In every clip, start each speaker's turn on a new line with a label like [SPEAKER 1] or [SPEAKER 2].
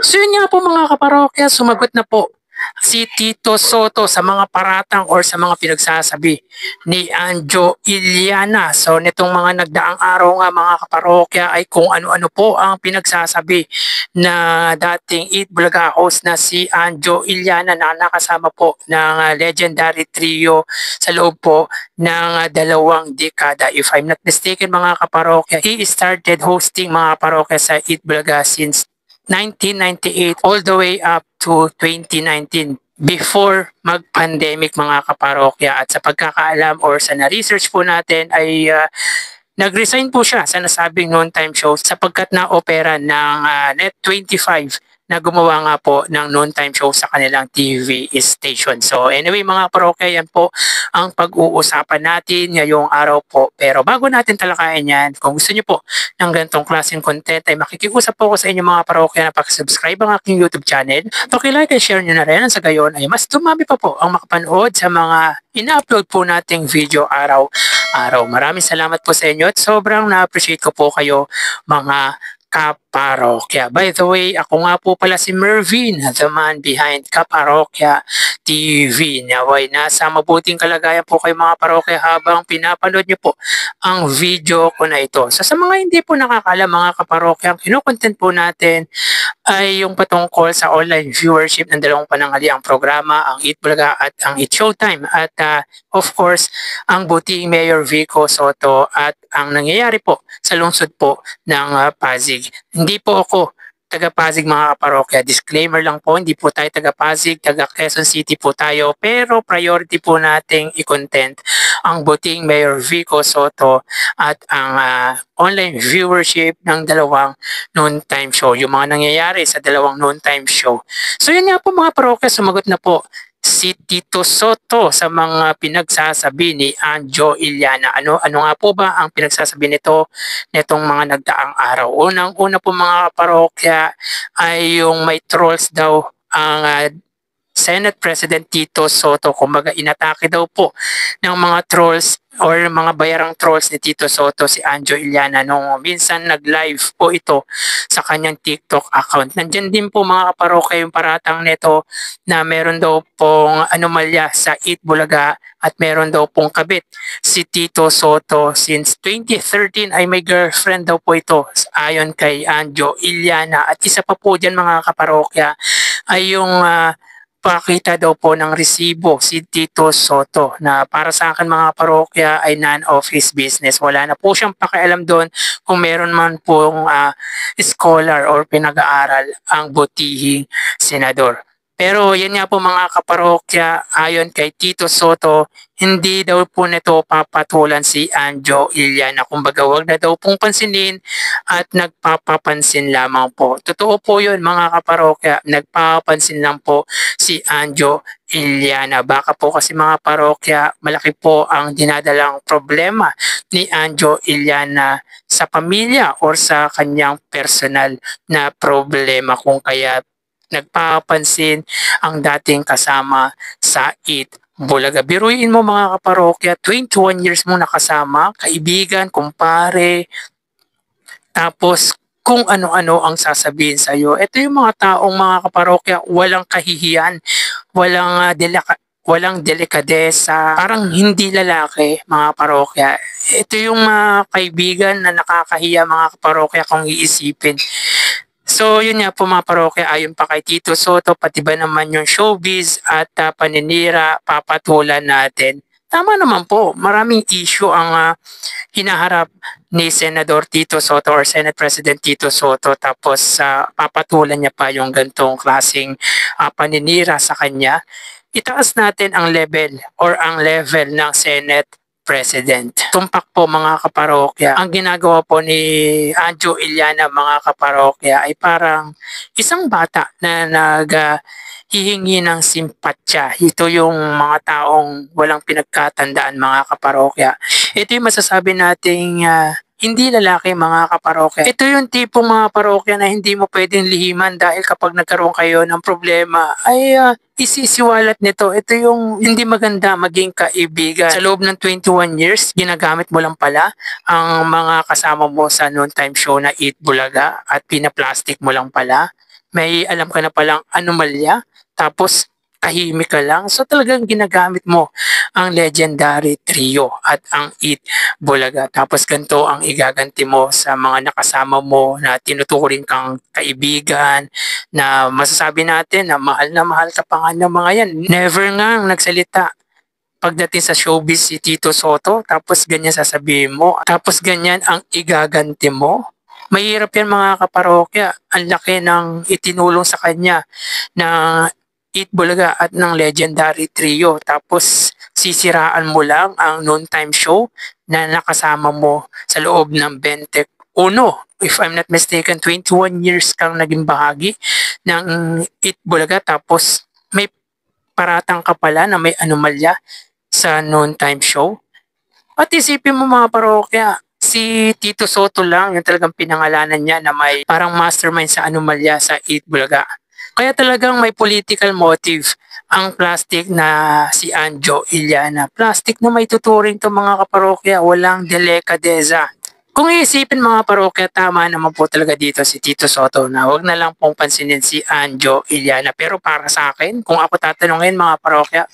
[SPEAKER 1] So yun nga po mga kaparokya, sumagot na po si Tito Soto sa mga paratang or sa mga pinagsasabi ni Anjo Iliana. So nitong mga nagdaang araw nga mga kaparokya ay kung ano-ano po ang pinagsasabi na dating Eat Bulaga host na si Anjo Iliana na nakasama po ng legendary trio sa loob po ng dalawang dekada. If I'm not mistaken mga kaparokya, he started hosting mga kaparokya sa Eat Bulaga since 1998 all the way up to 2019 before mag-pandemic mga kaparokya. At sa pagkakaalam or sa na-research po natin ay nag-resign po siya sa nasabing noon time show sapagkat na-opera ng Net25 na gumawa nga po ng noon time show sa kanilang TV station. So anyway mga parokya, yan po ang pag-uusapan natin ngayong araw po. Pero bago natin talakayin yan, kung gusto niyo po ng ganitong klaseng content ay makikiusap po ako sa inyo mga parokya na pakisubscribe ang aking YouTube channel. Pakilike and share nyo na rin. Sa gayon ay mas dumami pa po ang makapanood sa mga ina-upload po nating video araw-araw. Maraming salamat po sa inyo at sobrang na-appreciate ko po kayo mga kaparokya. By the way, ako nga po pala si Mervin, the man behind Kaparokya TV. Naway nasa mabuting kalagayan po kayo mga parokya habang pinapanood nyo po ang video ko na ito. So sa mga hindi po nakakaalam mga kaparokya, ang kinukontent po natin ay yung patungkol sa online viewership ng dalawang pananghaliang programa, ang Eat Bulaga at ang Eat Showtime. At of course, ang Buting Mayor Vico Soto at ang nangyayari po sa lungsod po ng Pasig. Hindi po ako taga Pasig mga kaparokya. Disclaimer lang po, hindi po tayo taga Pasig, taga Quezon City po tayo. Pero priority po nating i-content ang Buting Mayor Vico Soto at ang online viewership ng dalawang noon time show. Yung mga nangyayari sa dalawang noon time show. So yun nga po mga parokya, sumagot na po si Tito Soto sa mga pinagsasabi ni Anjo Iliana. Ano nga po ba ang pinagsasabi nitong mga nagdaang araw? Unang-una po mga parokya ay yung may trolls daw ang Senate President Tito Soto. Kumbaga inatake daw po ng mga trolls or mga bayarang trolls ni Tito Soto si Anjo Iliana nung minsan nag-live po ito sa kanyang TikTok account. Nandiyan din po mga kaparokya yung paratang nito na meron daw pong anomalya sa Eat Bulaga at meron daw pong kabit si Tito Soto. Since 2013 ay may girlfriend daw po ito ayon kay Anjo Iliana. At isa pa po dyan mga kaparokya ay yung pakita daw po ng resibo si Tito Soto na para sa akin mga parokya ay non-office business. Wala na po siyang pakialam doon kung meron man pong scholar or pinag-aaral ang butihing senador. Pero yan nga po mga kaparokya, ayon kay Tito Soto, hindi daw po nito papatulan si Anjo Iliana. Kumbaga wag na daw pong pansinin at nagpapapansin lamang po. Totoo po yun mga kaparokya, nagpapapansin lang po si Anjo Iliana. Baka po kasi mga parokya, malaki po ang dinadalang problema ni Anjo Iliana sa pamilya or sa kanyang personal na problema kung kaya nagpapansin ang dating kasama sa Eat Bulaga. Biruin mo mga kaparokya, 21 years mo nakasama, kaibigan, kumpare, tapos kung ano-ano ang sasabihin sa iyo. Ito yung mga taong mga kaparokya, walang kahihiyan, walang delikadesa, parang hindi lalaki mga parokya. Ito yung mga kaibigan na nakakahiya mga kaparokya kung iisipin. So yun nga po mga parokya, ayon pa kay Tito Soto, pati ba naman yung showbiz at paninira, papatulan natin. Tama naman po, maraming issue ang hinaharap ni Senador Tito Soto or Senate President Tito Soto, tapos papatulan niya pa yung gantong klaseng paninira sa kanya. Itaas natin ang level or ang level ng Senate President. Tumpak po mga kaparokya. Ang ginagawa po ni Anjo Iliana mga kaparokya ay parang isang bata na hihingi ng simpatya. Ito yung mga taong walang pinagkatandaan mga kaparokya. Ito yung masasabi nating hindi lalaki mga kaparokya. Ito yung tipong mga parokya na hindi mo pwedeng lihiman dahil kapag nagkaroon kayo ng problema ay isisiwalat nito. Ito yung hindi maganda maging kaibigan. Sa loob ng 21 years, ginagamit mo lang pala ang mga kasama mo sa noon time show na Eat Bulaga at pinaplastic mo lang pala. may alam ka na palang anomalya, tapos tahimik ka lang. So talagang ginagamit mo ang legendary trio at ang Eat Bulaga. Tapos ganito ang igaganti mo sa mga nakasama mo na tinuturing kang kaibigan, na masasabi natin na mahal ka pa nga ng mga yan. Never nga nagsalita pagdating sa showbiz si Tito Soto, tapos ganyan sasabihin mo, tapos ganyan ang igaganti mo. Mahirap yan mga kaparokya. Ang laki ng itinulong sa kanya na Eat Bulaga at ng legendary trio. Tapos sisiraan mo lang ang noontime show na nakasama mo sa loob ng 21, if I'm not mistaken, 21 years kang naging bahagi ng Eat Bulaga, tapos may paratang ka pala na may anomalya sa noontime show. At isipin mo mga parokya, si Tito Soto lang yung talagang pinangalanan niya na may parang mastermind sa anomalya sa Eat Bulaga. Kaya talagang may political motive ang plastic na si Anjo Iliana. Plastic na may tuturing to mga kaparokya, walang delikadeza. Kung iisipin mga parokya, tama naman po talaga dito si Tito Soto na wag na lang pong pansinin si Anjo Iliana. Pero para sa akin, kung ako tatanungin mga parokya,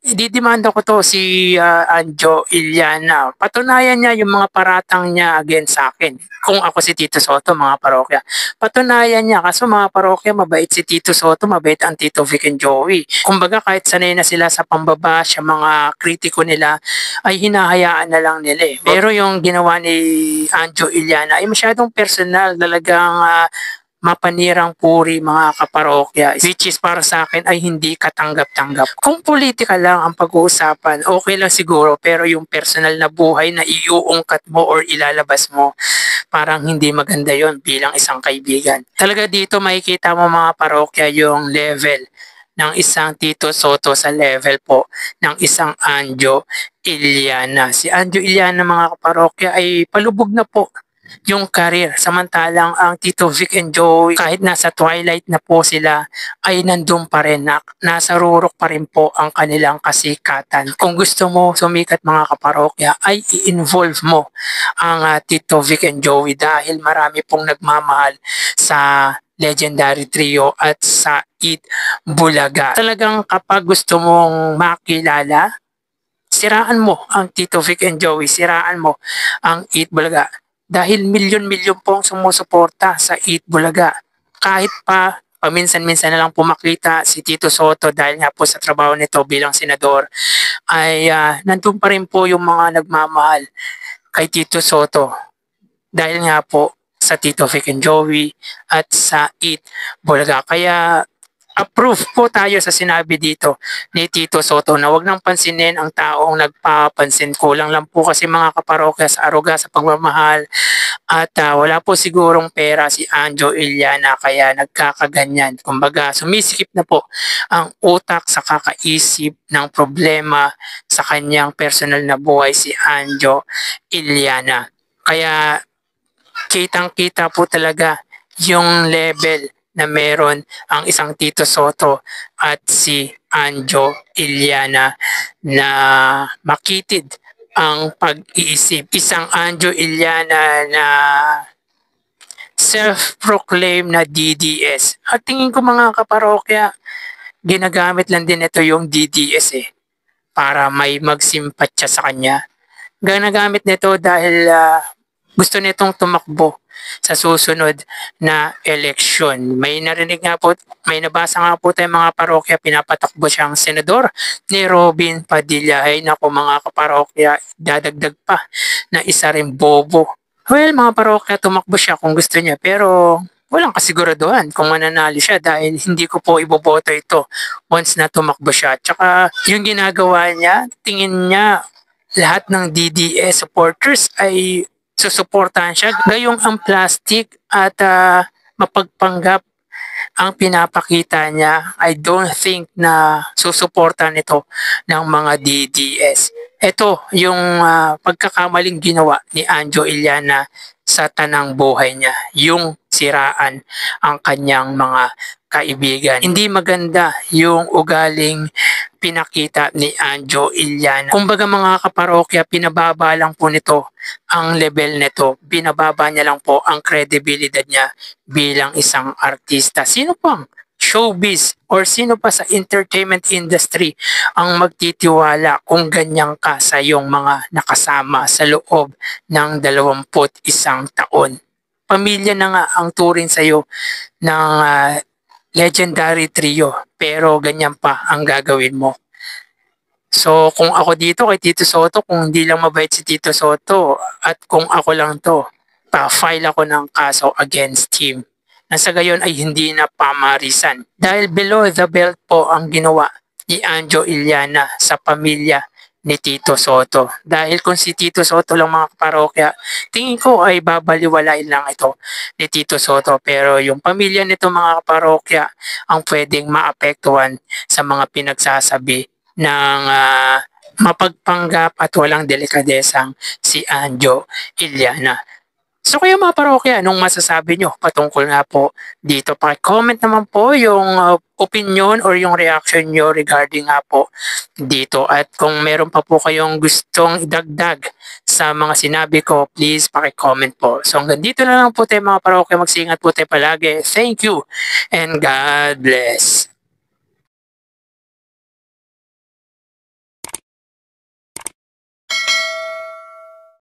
[SPEAKER 1] didemanda ko to si Anjo Iliana. Patunayan niya yung mga paratang niya against sa akin. Kung ako si Tito Soto, mga parokya. Patunayan niya. Kaso mga parokya, mabait si Tito Soto, mabait ang Tito Vic and Joey. Kumbaga kahit sanay na sila sa pambaba, sa mga kritiko nila, ay hinahayaan na lang nila eh. Pero yung ginawa ni Anjo Iliana ay masyadong personal. Talagang mapanirang puri mga kaparokya, which is para sa akin ay hindi katanggap-tanggap. Kung politika lang ang pag-uusapan, okay lang siguro, pero yung personal na buhay na iuungkat mo or ilalabas mo, parang hindi maganda yon bilang isang kaibigan. Talaga dito makikita mo mga parokya yung level ng isang Tito Soto sa level po ng isang Anjo Iliana. Si Anjo Iliana mga kaparokya ay palubog na po yung career. Samantalang ang Tito Vic and Joey, kahit nasa twilight na po sila, ay nandun pa rin, nasa rurok pa rin po ang kanilang kasikatan. Kung gusto mo sumikat mga kaparokya, ay i-involve mo ang Tito Vic and Joey dahil marami pong nagmamahal sa legendary trio at sa Eat Bulaga. Talagang kapag gusto mong makilala, siraan mo ang Tito Vic and Joey, siraan mo ang Eat Bulaga. Dahil milyon-milyon pong sumusuporta sa Eat Bulaga. Kahit pa paminsan-minsan na lang pumakita si Tito Soto dahil nga po sa trabaho nito bilang senador, ay nandun pa rin po yung mga nagmamahal kay Tito Soto. Dahil nga po sa Tito Vic and Joey at sa Eat Bulaga. Kaya approve po tayo sa sinabi dito ni Tito Soto na wag nang pansinin ang taong nagpapansin. Kulang lang po kasi mga kaparokya sa aruga, sa pagmamahal, at wala po sigurong pera si Anjo Iliana kaya nagkakaganyan. Kumbaga sumisikip na po ang utak sa kakaisip ng problema sa kanyang personal na buhay si Anjo Iliana. Kaya kitang-kita po talaga yung level na meron ang isang Tito Soto at si Anjo Iliana na makitid ang pag-iisip. Isang Anjo Iliana na self-proclaimed na DDS. At tingin ko mga kaparokya, ginagamit lang din ito yung DDS para may magsimpatya sa kanya. Ginagamit nito dahil gusto nitong tumakbo sa susunod na eleksyon. May narinig nga po, may nabasa nga po tayong mga parokya, pinapatakbo siyang senador ni Robin Padilla. Ay naku mga kaparokya, dadagdag pa na isa rin bobo. Well mga parokya, tumakbo siya kung gusto niya, pero walang kasiguraduhan kung mananalo siya dahil hindi ko po iboboto ito once na tumakbo siya. Tsaka yung ginagawa niya, tingin niya lahat ng DDS supporters ay susuportahan siya. Gayong ang plastic at mapagpanggap ang pinapakita niya, I don't think na susuportahan ito ng mga DDS. Ito yung pagkakamaling ginawa ni Anjo Iliana sa tanang buhay niya, yung siraan ang kanyang mga kaibigan. Hindi maganda yung ugaling pinakita ni Anjo Iliana. Kumbaga mga kaparokya, pinababa lang po nito ang level nito. Binababa niya lang po ang credibility niya bilang isang artista. Sino pang showbiz or sino pa sa entertainment industry ang magtitiwala kung ganyan ka sa iyong mga nakasama sa loob ng 21 taon? Pamilya na nga ang turing sa iyo ng legendary trio, pero ganyan pa ang gagawin mo. So kung ako dito kay Tito Soto, kung hindi lang mabait si Tito Soto at kung ako lang to, pa-file ako ng kaso against him. Nasa gayon ay hindi na pamarisan. Dahil below the belt po ang ginawa ni Anjo Iliana sa pamilya ni Tito Soto. Dahil kung si Tito Soto lang mga parokya, tingin ko ay babaliwalain lang ito ni Tito Soto. Pero yung pamilya nito mga parokya ang pwedeng maapektuhan sa mga pinagsasabi ng mapagpanggap at walang delikadesang si Anjo Iliana. So kayo mga parokya, anong masasabi nyo patungkol nga po dito? Paki-comment naman po yung opinion or yung reaction nyo regarding nga po dito. At kung meron pa po kayong gustong idagdag sa mga sinabi ko, please paki-comment po. So hanggang dito na lang po tayo mga parokya. Magsingat po tayo palagi. Thank you and God bless.